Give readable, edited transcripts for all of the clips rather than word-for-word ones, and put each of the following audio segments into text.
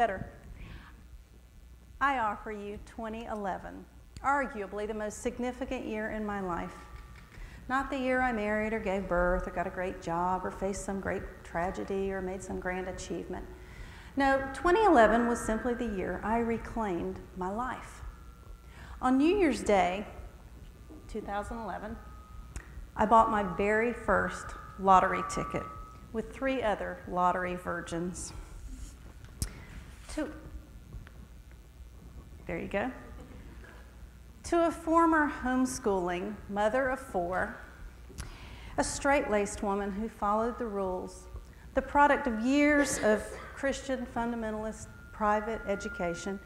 Better. I offer you 2011, arguably the most significant year in my life. Not the year I married or gave birth or got a great job or faced some great tragedy or made some grand achievement. No, 2011 was simply the year I reclaimed my life. On New Year's Day, 2011, I bought my very first lottery ticket with 3 other lottery virgins. There you go. To a former homeschooling mother of 4, a straight-laced woman who followed the rules, the product of years of Christian fundamentalist private education.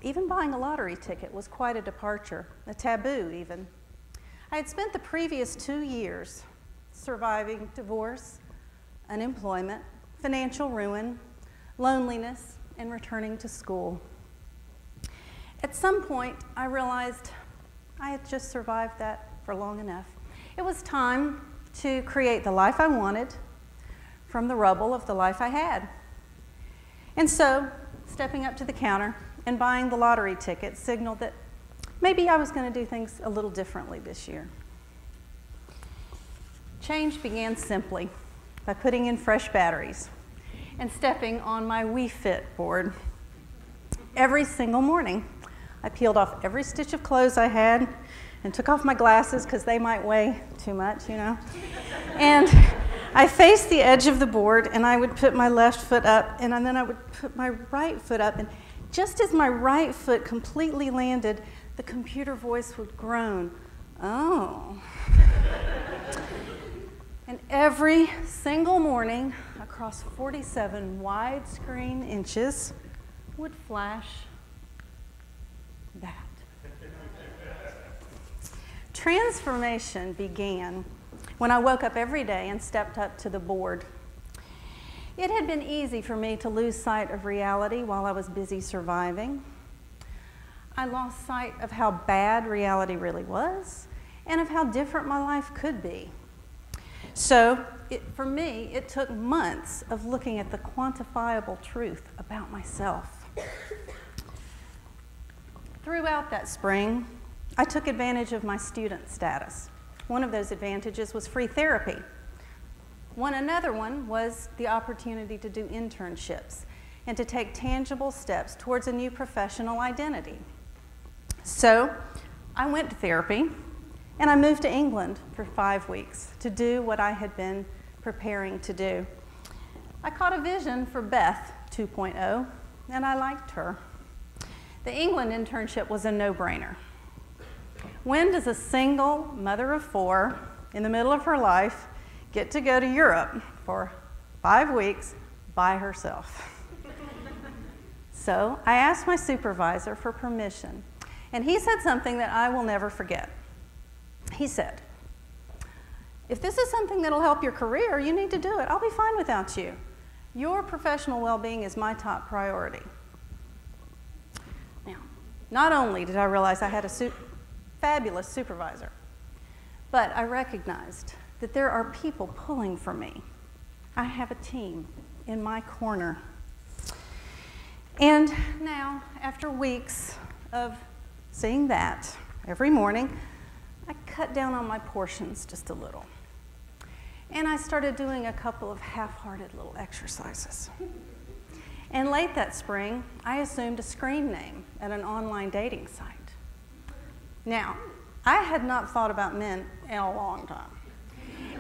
Even buying a lottery ticket was quite a departure, a taboo even. I had spent the previous 2 years surviving divorce, unemployment, financial ruin, loneliness, and returning to school. At some point, I realized I had just survived that for long enough. It was time to create the life I wanted from the rubble of the life I had. And so, stepping up to the counter and buying the lottery ticket signaled that maybe I was going to do things a little differently this year. Change began simply by putting in fresh batteries and stepping on my Wii Fit board. Every single morning, I peeled off every stitch of clothes I had and took off my glasses because they might weigh too much, you know. And I faced the edge of the board and I would put my left foot up and then I would put my right foot up, and just as my right foot completely landed, the computer voice would groan, "Oh." And every single morning, across 47 widescreen inches, would flash that. Transformation began when I woke up every day and stepped up to the board. It had been easy for me to lose sight of reality while I was busy surviving. I lost sight of how bad reality really was and of how different my life could be. So, for me, it took months of looking at the quantifiable truth about myself. Throughout that spring, I took advantage of my student status. One of those advantages was free therapy. Another one was the opportunity to do internships and to take tangible steps towards a new professional identity. So I went to therapy, and I moved to England for 5 weeks to do what I had been preparing to do. I caught a vision for Beth 2.0, and I liked her. The England internship was a no-brainer. When does a single mother of 4 in the middle of her life get to go to Europe for 5 weeks by herself? So I asked my supervisor for permission, and he said something that I will never forget. He said, "If this is something that'll help your career, you need to do it. I'll be fine without you. Your professional well-being is my top priority." Now, not only did I realize I had a fabulous supervisor, but I recognized that there are people pulling for me. I have a team in my corner. And now, after weeks of seeing that every morning, I cut down on my portions just a little. And I started doing a couple of half-hearted little exercises. And late that spring, I assumed a screen name at an online dating site. Now, I had not thought about men in a long time.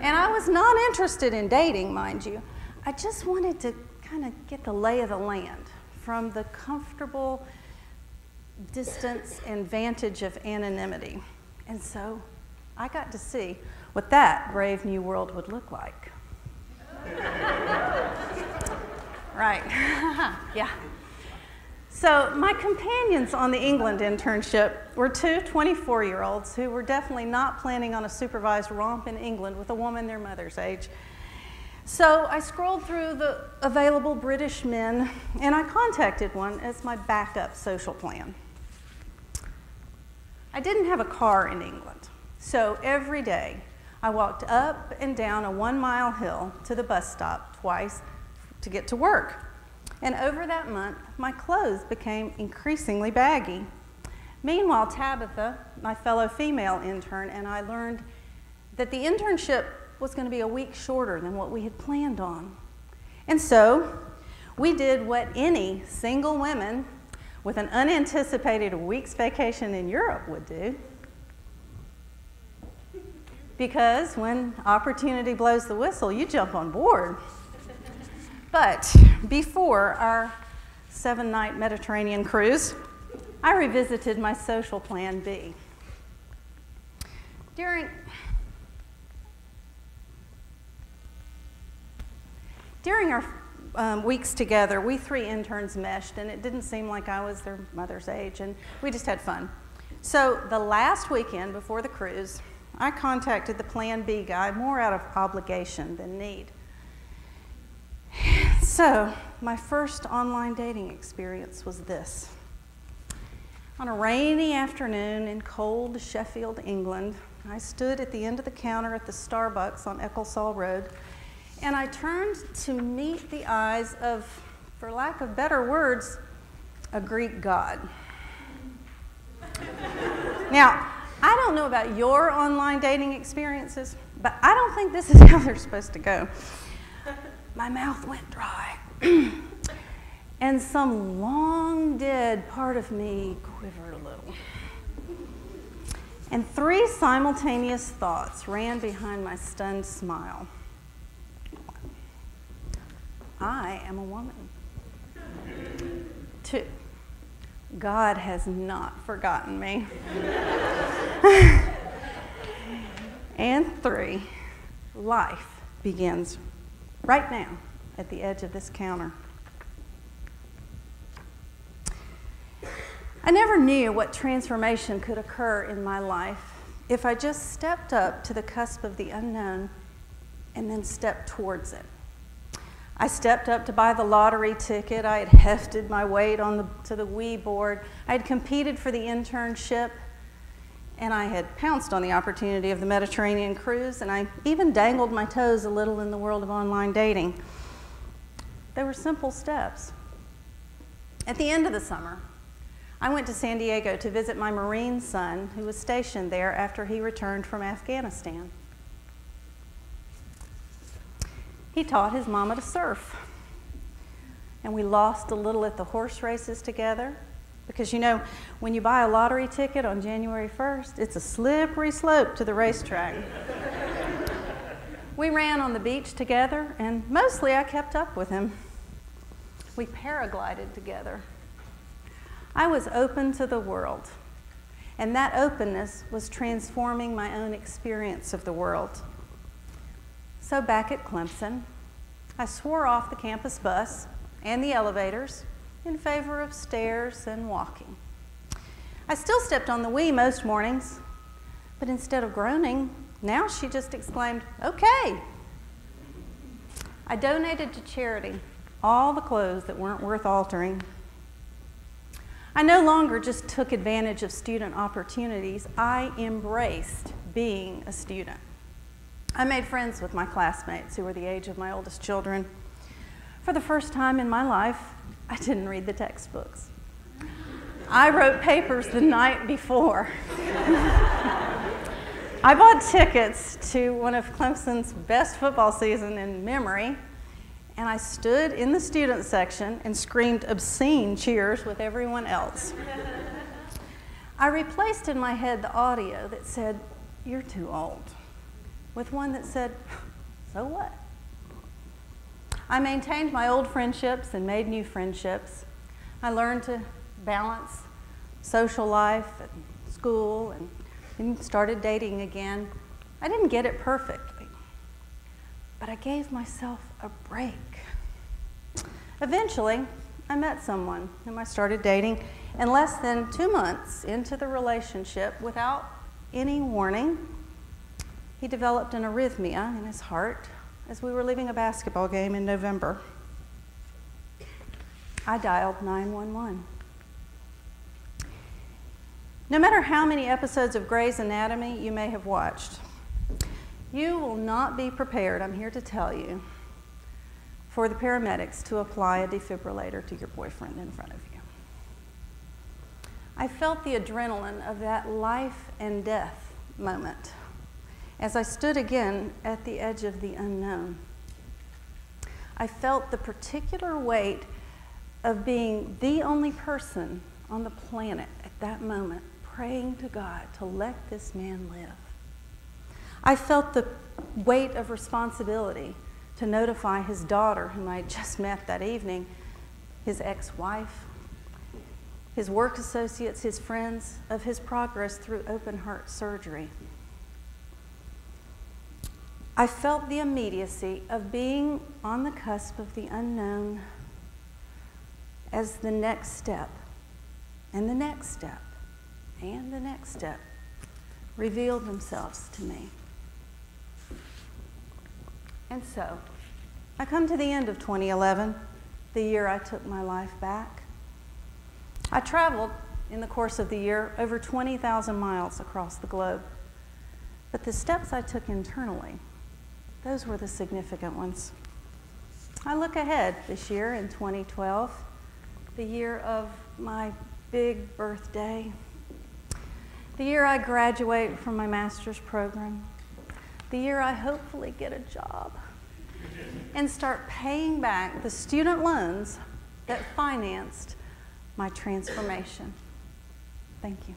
And I was not interested in dating, mind you. I just wanted to kind of get the lay of the land from the comfortable distance and vantage of anonymity. And so I got to see what that brave new world would look like. Right, yeah. So my companions on the England internship were 2 24-year-olds who were definitely not planning on a supervised romp in England with a woman their mother's age. So I scrolled through the available British men, and I contacted one as my backup social plan. I didn't have a car in England, so every day I walked up and down a 1-mile hill to the bus stop twice to get to work. And over that month, my clothes became increasingly baggy. Meanwhile, Tabitha, my fellow female intern, and I learned that the internship was going to be a week shorter than what we had planned on. And so we did what any single woman with an unanticipated week's vacation in Europe would do. Because when opportunity blows the whistle, you jump on board. But before our 7-night Mediterranean cruise, I revisited my social plan B. During our weeks together, we 3 interns meshed, and it didn't seem like I was their mother's age, and we just had fun. So the last weekend before the cruise, I contacted the Plan B guy more out of obligation than need. So my first online dating experience was this. On a rainy afternoon in cold Sheffield, England, I stood at the end of the counter at the Starbucks on Ecclesall Road, and I turned to meet the eyes of, for lack of better words, a Greek god. Now, I don't know about your online dating experiences, but I don't think this is how they're supposed to go. My mouth went dry, and some long dead part of me quivered a little. And 3 simultaneous thoughts ran behind my stunned smile. I am a woman. 2, God has not forgotten me. And 3, life begins right now at the edge of this counter. I never knew what transformation could occur in my life if I just stepped up to the cusp of the unknown and then stepped towards it. I stepped up to buy the lottery ticket. I had hefted my weight to the Wii board. I had competed for the internship, and I had pounced on the opportunity of the Mediterranean cruise, and I even dangled my toes a little in the world of online dating. They were simple steps. At the end of the summer, I went to San Diego to visit my Marine son, who was stationed there after he returned from Afghanistan. He taught his mama to surf, and we lost a little at the horse races together, because you know, when you buy a lottery ticket on January 1st, it's a slippery slope to the racetrack. We ran on the beach together, and mostly I kept up with him. We paraglided together. I was open to the world, and that openness was transforming my own experience of the world. So back at Clemson, I swore off the campus bus and the elevators in favor of stairs and walking. I still stepped on the Wii most mornings, but instead of groaning, now she just exclaimed, "Okay." I donated to charity all the clothes that weren't worth altering. I no longer just took advantage of student opportunities, I embraced being a student. I made friends with my classmates who were the age of my oldest children. For the first time in my life, I didn't read the textbooks. I wrote papers the night before. I bought tickets to one of Clemson's best football season in memory, and I stood in the student section and screamed obscene cheers with everyone else. I replaced in my head the audio that said, "You're too old," with one that said, "So what?" I maintained my old friendships and made new friendships. I learned to balance social life and school and started dating again. I didn't get it perfectly, but I gave myself a break. Eventually, I met someone whom I started dating, and less than 2 months into the relationship, without any warning, he developed an arrhythmia in his heart as we were leaving a basketball game in November. I dialed 911. No matter how many episodes of Grey's Anatomy you may have watched, you will not be prepared, I'm here to tell you, for the paramedics to apply a defibrillator to your boyfriend in front of you. I felt the adrenaline of that life and death moment as I stood again at the edge of the unknown. I felt the particular weight of being the only person on the planet at that moment praying to God to let this man live. I felt the weight of responsibility to notify his daughter, whom I had just met that evening, his ex-wife, his work associates, his friends, of his progress through open heart surgery. I felt the immediacy of being on the cusp of the unknown as the next step, and the next step, and the next step revealed themselves to me. And so, I come to the end of 2011, the year I took my life back. I traveled in the course of the year over 20,000 miles across the globe. But the steps I took internally, those were the significant ones. I look ahead this year in 2012, the year of my big birthday, the year I graduate from my master's program, the year I hopefully get a job and start paying back the student loans that financed my transformation. Thank you.